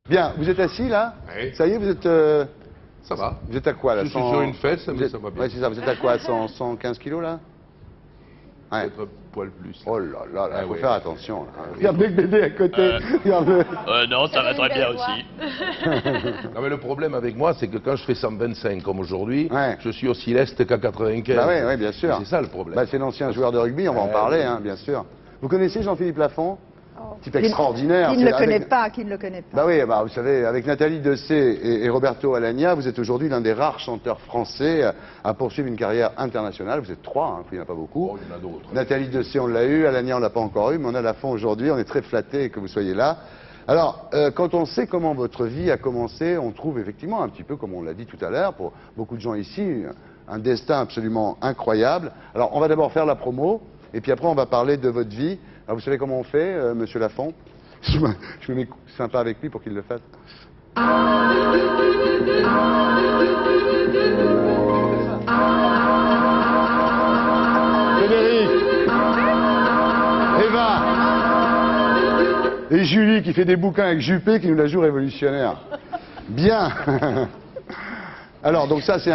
Bien, vous êtes assis là? Oui. Ça y est, vous êtes... Ça va. Vous êtes à quoi là? Je suis sur une fesse, mais ça va bien. Ouais, c'est ça, vous êtes à quoi? 115 kilos là? Ouais. Peut-être un poil plus. Oh là là, il Ah faut ouais. faire attention. Là. Regardez le bébé à côté. Regardez. Non, ça va très bien aussi. Non mais le problème avec moi, c'est que quand je fais 125 comme aujourd'hui, Ouais. je suis aussi leste qu'à 95. Bah oui, bien sûr. C'est ça le problème. Bah, c'est l'ancien joueur de rugby, on va en parler, hein, bien sûr. Vous connaissez Jean-Philippe Lafont? Type extraordinaire. Qui ne le C'est connaît avec- pas, qui ne le connaît pas. Bah oui, bah, vous savez, avec Nathalie Dessay et Roberto Alagna, vous êtes aujourd'hui l'un des rares chanteurs français à poursuivre une carrière internationale. Vous êtes trois, hein, il n'y en a pas beaucoup. Oh, il y en a d'autres. Nathalie Dessay, on l'a eu, Alagna, on l'a pas encore eu, mais on a Lafont aujourd'hui. On est très flattés que vous soyez là. Alors, quand on sait comment votre vie a commencé, on trouve effectivement un petit peu, comme on l'a dit tout à l'heure, pour beaucoup de gens ici, un destin absolument incroyable. Alors, on va d'abord faire la promo, et puis après, on va parler de votre vie. Alors, vous savez comment on fait, monsieur Lafont? Je me mets sympa avec lui pour qu'il le fasse. Frédéric, Eva et Julie qui fait des bouquins avec Juppé qui nous la joue révolutionnaire. Bien. Alors donc ça c'est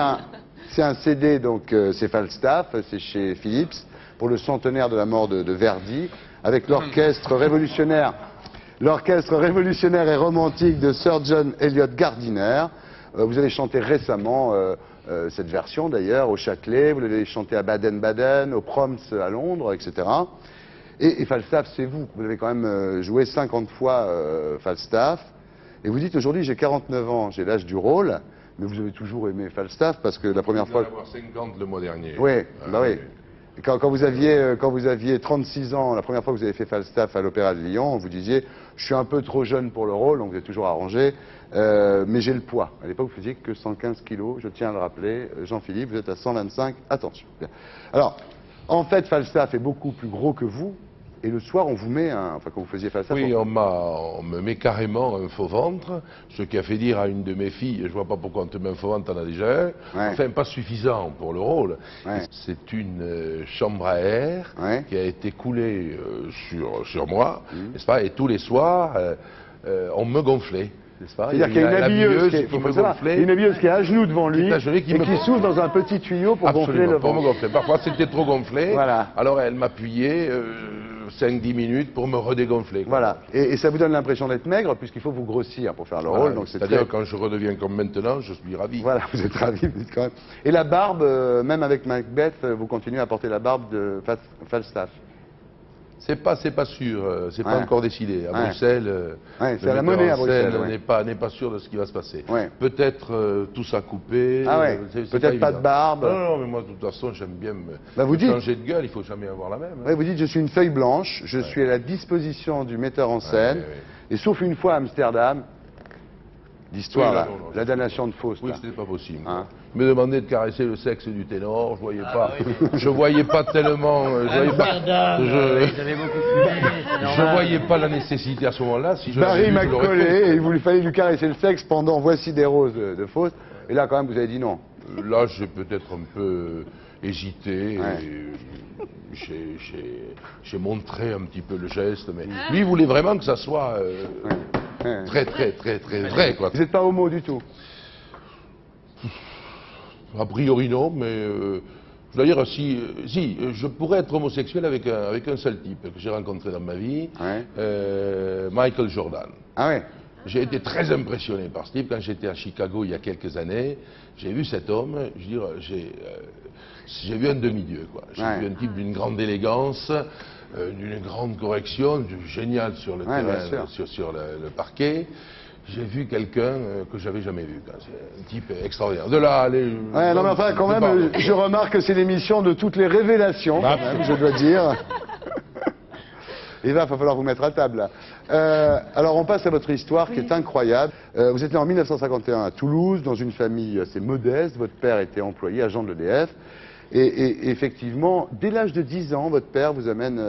un CD, donc c'est Falstaff, c'est chez Philips pour le centenaire de la mort de Verdi avec l'orchestre révolutionnaire. L'orchestre révolutionnaire et romantique de Sir John Eliot Gardiner. Vous avez chanté récemment cette version d'ailleurs au Châtelet, vous l'avez chanté à Baden-Baden, au Proms à Londres, etc. Et Falstaff, c'est vous. Vous avez quand même joué 50 fois Falstaff. Et vous dites aujourd'hui j'ai 49 ans, j'ai l'âge du rôle, mais vous avez toujours aimé Falstaff parce que la première fois... Je viens d'avoir 50 le mois dernier. Oui, bah oui. Quand vous aviez 36 ans, la première fois que vous avez fait Falstaff à l'Opéra de Lyon, vous disiez « je suis un peu trop jeune pour le rôle », donc vous êtes toujours arrangé, mais j'ai le poids. À l'époque, vous faisiez que 115 kilos, je tiens à le rappeler. Jean-Philippe, vous êtes à 125, attention. Bien. Alors, en fait, Falstaff est beaucoup plus gros que vous, et le soir, on vous met enfin, quand vous faisiez Falstaff... Oui, on me met carrément un faux ventre, ce qui a fait dire à une de mes filles, je vois pas pourquoi on te met un faux ventre, t'en as déjà un. Ouais. Enfin, pas suffisant pour le rôle. Ouais. C'est une chambre à air Ouais. qui a été coulée sur moi, n'est-ce pas? Et tous les soirs, on me gonflait. C'est-à-dire qu'il y a une habilleuse qui est à genoux devant lui Qui est à genoux, et qui gonfle. s'ouvre dans un petit tuyau pour gonfler Absolument, le pour me ventre. gonfler. Parfois, c'était trop gonflé. Voilà. Alors, elle m'appuyait 5-10 minutes pour me redégonfler. quoi. Voilà. Et ça vous donne l'impression d'être maigre puisqu'il faut vous grossir pour faire le Voilà. rôle. Donc c'est C'est-à-dire très... quand je redeviens comme maintenant, je suis ravi. Voilà, vous êtes ravi, vous dites quand même. Et la barbe, même avec Macbeth, vous continuez à porter la barbe de Falstaff. C'est pas sûr, c'est pas Ouais. encore décidé. À Ouais. Bruxelles, Ouais, c'est le à la metteur monnaie en à Bruxelles, scène ouais. n'est pas sûr de ce qui va se passer. Ouais. Peut-être tout ça coupé. Ah ouais. c'est Peut-être pas de évident. barbe. Non, mais moi, de toute façon, j'aime bien Bah, vous dites- changer de gueule. Il faut jamais avoir la même. hein. Ouais, vous dites, je suis une feuille blanche, je suis à la disposition du metteur en scène, ouais, ouais. et sauf une fois à Amsterdam, l'histoire, Oui, là, là, non, la damnation de Faust. Oui, là. c'était pas possible. Hein. Il me demandait de caresser le sexe du ténor, je voyais pas, je voyais pas tellement, je voyais pas la nécessité à ce moment-là. Si je Barry l'avais vu, je l'aurais Macaulay, fait. et il lui fallait lui caresser le sexe pendant Voici des roses de Faust, et là quand même vous avez dit non. Là, j'ai peut-être un peu hésité. Ouais. Et j'ai montré un petit peu le geste, mais lui il voulait vraiment que ça soit Ouais. très vrai, quoi. Vous n'êtes pas homo du tout. A priori non, mais d'ailleurs si je pourrais être homosexuel avec un seul type que j'ai rencontré dans ma vie, Ouais. Michael Jordan. Ah ouais. J'ai été très impressionné par ce type quand j'étais à Chicago il y a quelques années. J'ai vu cet homme, je veux dire, j'ai vu un demi-dieu, quoi. J'ai Ouais. vu un type d'une grande élégance, d'une grande correction, génial sur le Ouais, bien terrain, sûr. sur le parquet. J'ai vu quelqu'un que j'avais jamais vu, quoi. C'est un type extraordinaire. De là, à aller. Ouais, non mais enfin quand même, je remarque que c'est l'émission de toutes les révélations, quand même, je dois dire. Eva, il va falloir vous mettre à table là. Alors on passe à votre histoire qui est incroyable. Vous êtes né en 1951 à Toulouse, dans une famille assez modeste. Votre père était employé, agent de l'EDF. Et effectivement, dès l'âge de 10 ans, votre père vous amène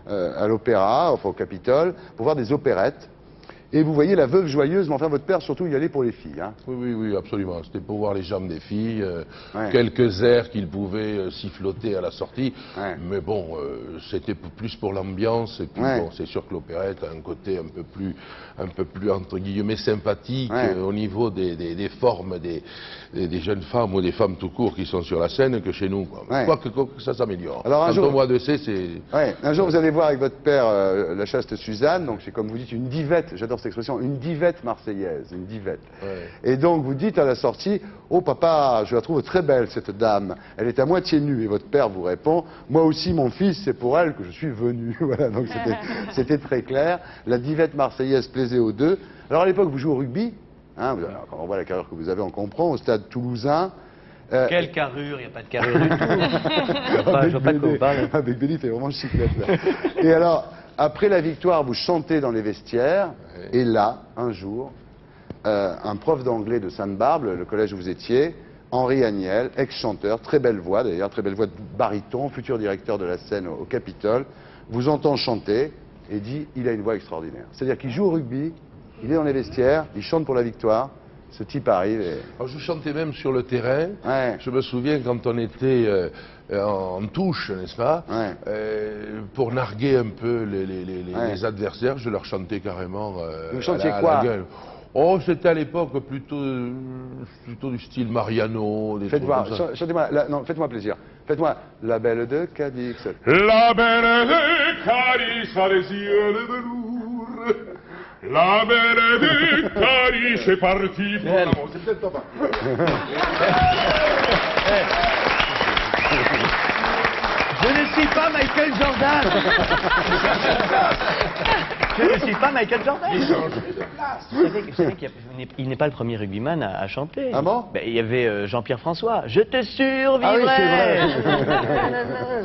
à l'opéra, enfin au Capitole, pour voir des opérettes. Et vous voyez la veuve joyeuse, mais enfin votre père surtout y allait pour les filles. Hein. Oui, absolument. C'était pour voir les jambes des filles, Ouais. quelques airs qu'il pouvait siffloter à la sortie. Ouais. Mais bon, c'était plus pour l'ambiance. Et puis Ouais. bon, c'est sûr que l'opérette a un côté un peu plus entre guillemets sympathique Ouais. au niveau des formes des jeunes femmes ou des femmes tout court qui sont sur la scène que chez nous. Quoi. Ouais. Quoique ça s'améliore. Alors, un Quand jour- on voit de c'est... Ouais. Un jour, vous allez voir avec votre père la chaste Suzanne, donc c'est comme vous dites une divette, j'adore cette expression, une divette marseillaise, une divette. Ouais. Et donc vous dites à la sortie, oh papa, je la trouve très belle cette dame, elle est à moitié nue. Et votre père vous répond, moi aussi mon fils, c'est pour elle que je suis venu. Voilà, donc c'était très clair. La divette marseillaise plaisait aux deux. Alors à l'époque, vous jouez au rugby, hein, alors, quand on voit la carrure que vous avez, on comprend, au stade toulousain. Quelle carrure, il n'y a pas de carrure du tout. Je vois pas de quoi vous parlez. Avec Béni, fait vraiment chiclette là. Et alors, après la victoire, vous chantez dans les vestiaires. Ouais. Et là, un jour, un prof d'anglais de Sainte-Barbe, le collège où vous étiez, Henri Agnel, ex-chanteur, très belle voix d'ailleurs, très belle voix de baryton, futur directeur de la scène au Capitole, vous entend chanter et dit il a une voix extraordinaire. C'est-à-dire qu'il joue au rugby, il est dans les vestiaires, il chante pour la victoire. Ce type arrive et... Alors, je chantais même sur le terrain. Ouais. Je me souviens quand on était en touche, n'est-ce pas, Ouais. pour narguer un peu Ouais. les adversaires, je leur chantais carrément Vous chantiez à quoi la gueule. Oh, c'était à l'époque plutôt du style Mariano, des Faites trucs voir, comme ça. chantez-moi, non, faites-moi plaisir. Faites-moi La Belle de Cadix. La belle de Cadiz a les yeux de velours. La belle de Cadiz est partie pour l'amour. C'est peut-être pas Je ne suis pas Michael Jordan. Je ne suis pas Michael Jordan. Vous savez qu'il n'est pas le premier rugbyman à chanter. Ah bon Ben, il y avait Jean-Pierre François. Je te survivrai. Ah oui, c'est vrai.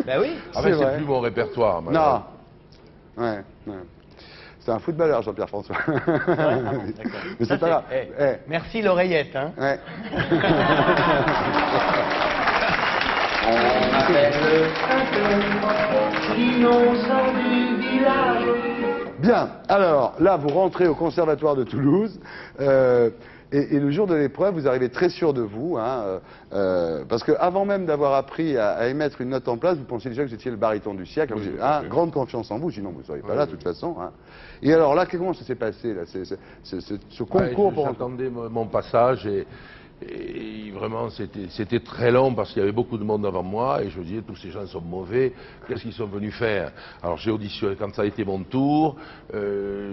Ben oui. Ah, C'est mais vrai. c'est plus mon répertoire. Non. maintenant. Ouais, ouais. C'est un footballeur, Jean-Pierre François. Ah bon, d'accord. Mais c'est pas grave. Eh, Eh, Merci l'oreillette. Hein. ouais. Bien, alors là, vous rentrez au Conservatoire de Toulouse. Et le jour de l'épreuve, vous arrivez très sûr de vous, hein, parce qu'avant même d'avoir appris à émettre une note en place, vous pensiez déjà que vous étiez le baryton du siècle. Oui, Vous dites, tout à hein, fait. grande confiance en vous, sinon vous ne seriez pas Oui, là de oui. toute façon. Hein. Et alors là, comment ça s'est passé, là, ce concours Ouais, pour... j'attendais mon passage et vraiment c'était très long parce qu'il y avait beaucoup de monde avant moi et je me disais tous ces gens sont mauvais, qu'est-ce qu'ils sont venus faire? Alors j'ai auditionné, quand ça a été mon tour,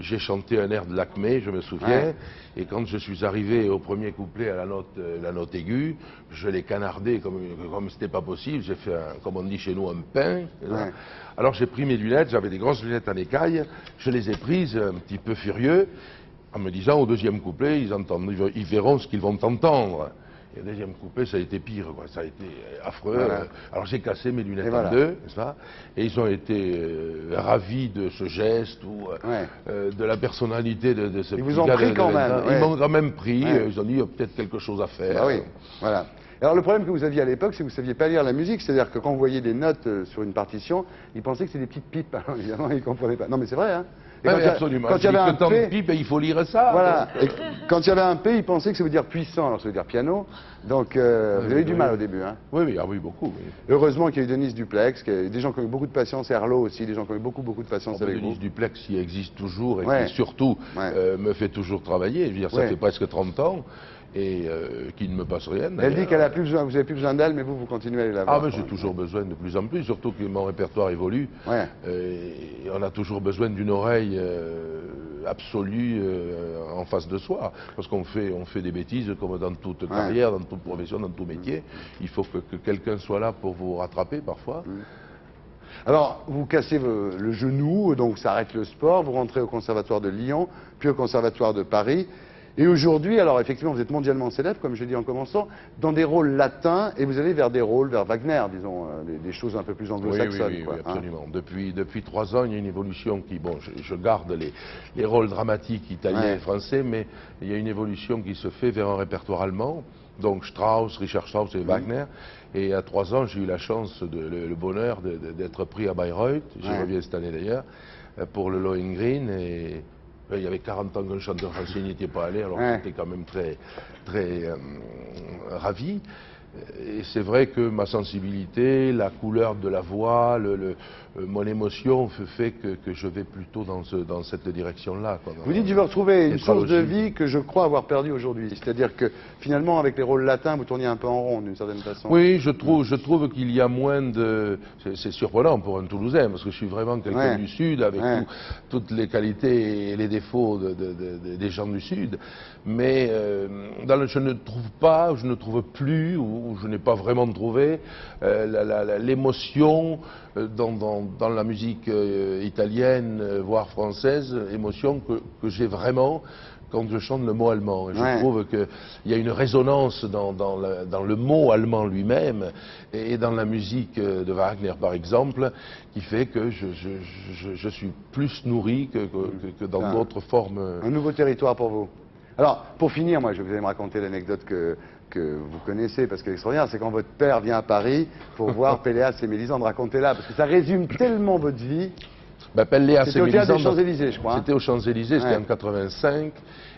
j'ai chanté un air de Lacmé, je me souviens, Ouais. et quand je suis arrivé au premier couplet à la note aiguë, je l'ai canardé comme c'était pas possible, j'ai fait comme on dit chez nous un pain. Ouais. Alors j'ai pris mes lunettes, j'avais des grosses lunettes en écaille, je les ai prises un petit peu furieux, en me disant au deuxième couplet, ils verront ce qu'ils vont entendre. Et le deuxième couplet, ça a été pire, quoi. Ça a été affreux. Voilà. Alors j'ai cassé mes lunettes Et voilà. en deux, n'est-ce pas? Et ils ont été ravis de ce geste ou Ouais. de la personnalité de ce Ils petit vous ont gars pris de quand 20 même, ans. ouais. Ils m'ont quand même pris. Ouais. Ils ont dit, il y a peut-être quelque chose à faire. Bah oui, voilà. Alors le problème que vous aviez à l'époque, c'est que vous ne saviez pas lire la musique, c'est-à-dire que quand vous voyez des notes sur une partition, ils pensaient que c'était des petites pipes. Alors évidemment, ils ne comprenaient pas. Non mais c'est vrai, hein. Et Ouais, quand il y a- absolument. Quand il y avait un tant P, pis, ben, il faut lire ça. voilà. donc. Et quand il y avait un P, ils pensaient que ça veut dire puissant, alors ça veut dire piano. Donc vous avez eu du oui. mal au début, hein. Oui, oui, beaucoup. Oui. Heureusement qu'il y a eu Denise Duplex, qu'il y a eu des gens qui ont eu beaucoup de patience, Herlo aussi, des gens qui ont eu beaucoup de patience avec Denise vous. Duplex qui existe toujours et Ouais. qui surtout Ouais. me fait toujours travailler. Je veux dire, ça Ouais. fait presque 30 ans et qui ne me passe rien. Elle d'ailleurs. dit qu'elle a plus besoin, vous avez plus besoin d'elle, mais vous continuez à aller la voir. Ah, mais j'ai toujours besoin de plus en plus, surtout que mon répertoire évolue. Ouais. Et on a toujours besoin d'une oreille absolue en face de soi. Parce qu'on fait des bêtises comme dans toute carrière, dans toute profession, dans tout métier. Il faut que quelqu'un soit là pour vous rattraper parfois. Alors, vous cassez le genou, donc ça arrête le sport, vous rentrez au Conservatoire de Lyon, puis au Conservatoire de Paris. Et aujourd'hui, alors effectivement, vous êtes mondialement célèbre, comme je l'ai dit en commençant, dans des rôles latins, et vous allez vers des rôles, vers Wagner, disons, des choses un peu plus anglo-saxonnes. Oui, quoi, hein. absolument. Depuis 3 ans, il y a une évolution qui, bon, je garde les rôles dramatiques italiens Ouais. et français, mais il y a une évolution qui se fait vers un répertoire allemand. Donc Strauss, Richard Strauss et Wagner. Et à 3 ans, j'ai eu la chance, le bonheur d'être pris à Bayreuth. J'y Ouais. reviens cette année d'ailleurs, pour le Lohengrin. Et il y avait 40 ans qu'un chanteur français n'y était pas allé, alors Ouais. j'étais quand même très, très ravi. Et c'est vrai que ma sensibilité, la couleur de la voix, mon émotion fait que je vais plutôt dans cette direction-là. quoi. Vous dites, je veux retrouver une Être source de logique. vie que je crois avoir perdue aujourd'hui. C'est-à-dire que finalement, avec les rôles latins, vous tourniez un peu en rond d'une certaine façon. Oui, je trouve qu'il y a moins de... C'est surprenant pour un Toulousain, parce que je suis vraiment quelqu'un Ouais. du Sud, avec Ouais. toutes les qualités et les défauts des gens du Sud. Mais je ne trouve plus, ou je n'ai pas vraiment trouvé, l'émotion dans la musique italienne, voire française, émotion que j'ai vraiment quand je chante le mot allemand. Et je Ouais. trouve qu'il y a une résonance dans le mot allemand lui-même et dans la musique de Wagner, par exemple, qui fait que je suis plus nourri que dans Ah. d'autres formes. Un nouveau territoire pour vous. Alors, pour finir, moi, je vais vous me raconter l'anecdote que vous connaissez, parce que l'extraordinaire, c'est quand votre père vient à Paris pour voir Péléas et Mélisande. Racontez-la, parce que ça résume tellement votre vie. Ben, Péléas C'était et au théâtre des Mélisande, Champs-Élysées, je crois. hein. C'était aux Champs-Élysées, c'était Ouais. en 85.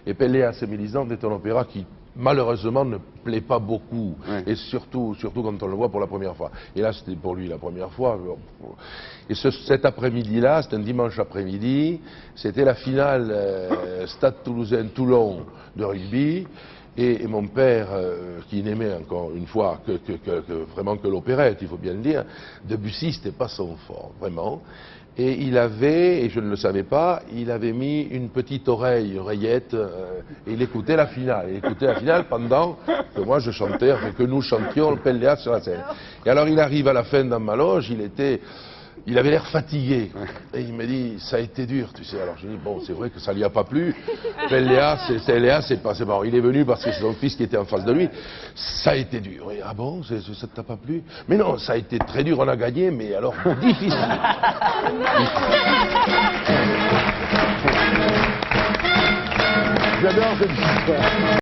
Et Péléas et Mélisande est un opéra qui, malheureusement, ne plaît pas beaucoup. Ouais. Et surtout quand on le voit pour la première fois. Et là, c'était pour lui la première fois. Et cet après-midi-là, c'était un dimanche après-midi, c'était la finale Stade Toulousain-Toulon de rugby. Et mon père, qui n'aimait encore une fois vraiment que l'opérette, il faut bien le dire, Debussy, c'était pas son fort, vraiment. Et il avait, et je ne le savais pas, il avait mis une petite oreillette, et il écoutait la finale. Il écoutait la finale pendant que moi je chantais, enfin, que nous chantions le Péléas sur la scène. Et alors il arrive à la fin dans ma loge, il avait l'air fatigué. Et il me dit, ça a été dur, tu sais. Alors je dis, bon, c'est vrai que ça lui a pas plu. Péléas, c'est pas bon. Il est venu parce que c'est son fils qui était en face de lui. Ça a été dur. Et, ah bon, ça ne t'a pas plu? Mais non, ça a été très dur, on a gagné, mais alors difficile. J'adore cette histoire.